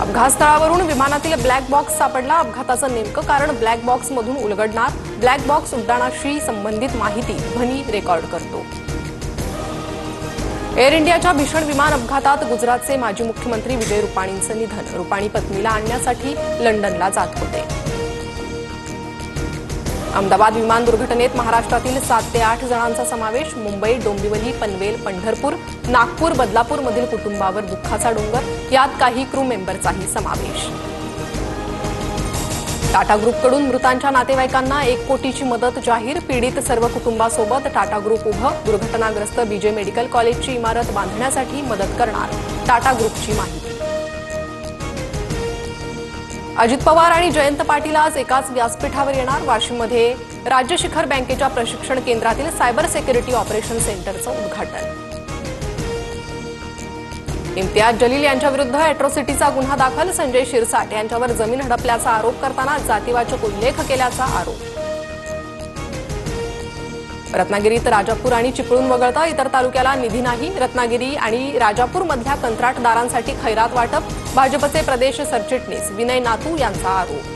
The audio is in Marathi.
अपघात स्थळावरून विमानातील ब्लॅक बॉक्स सापडला। अपघाताचं नेमकं कारण ब्लॅक बॉक्समधून उलगडणार। ब्लॅक बॉक्स उड्डाणाशी संबंधित माहिती ध्वनी रेकॉर्ड करतो। एअर इंडियाच्या भीषण विमान अपघातात गुजरातचे माजी मुख्यमंत्री विजय रुपाणींचं निधन। रुपाणी पत्नीला आणण्यासाठी लंडनला जात होते। अहमदाबाद विमान दुर्घटनेत महाराष्ट्रातील 7 ते 8 जणांचा समावेश। मुंबई, डोंबिवली, पनवेल, पंढरपूर, नागपूर, बदलापूरमधील कुटुंबावर दुःखाचा डोंगर। यात काही क्रू मेंबरचाही समावेश। टाटा ग्रुपकडून मृतांच्या नातेवाईकांना 1 कोटीची मदत जाहीर। पीडित सर्व कुटुंबासोबत टाटा ग्रुप उभं। दुर्घटनाग्रस्त बीजे मेडिकल कॉलेजची इमारत बांधण्यासाठी मदत करणार टाटा ग्रुपची माहिती। अजित पवार आणि जयंत पाटील आज एकाच व्यासपीठावर येणार। वाशिममध्ये राज्य शिखर बँकेच्या प्रशिक्षण केंद्रातील सायबर सिक्युरिटी ऑपरेशन सेंटरचं उद्घाटन। इम्तियाज जलील यांच्याविरुद्ध अॅट्रॉसिटीचा गुन्हा दाखल। संजय शिरसाट यांच्यावर जमीन हडपल्याचा आरोप करताना जातीवाचक उल्लेख केल्याचा आरोप। रत्नागिरीत राजापूर आणि चिपळूण वगळता इतर तालुक्याला निधी नाही। रत्नागिरी आणि राजापूरमधल्या कंत्राटदारांसाठी खैरात वाटप। भाजपचे प्रदेश सरचिटणीस विनय नातू यांचा आरोप।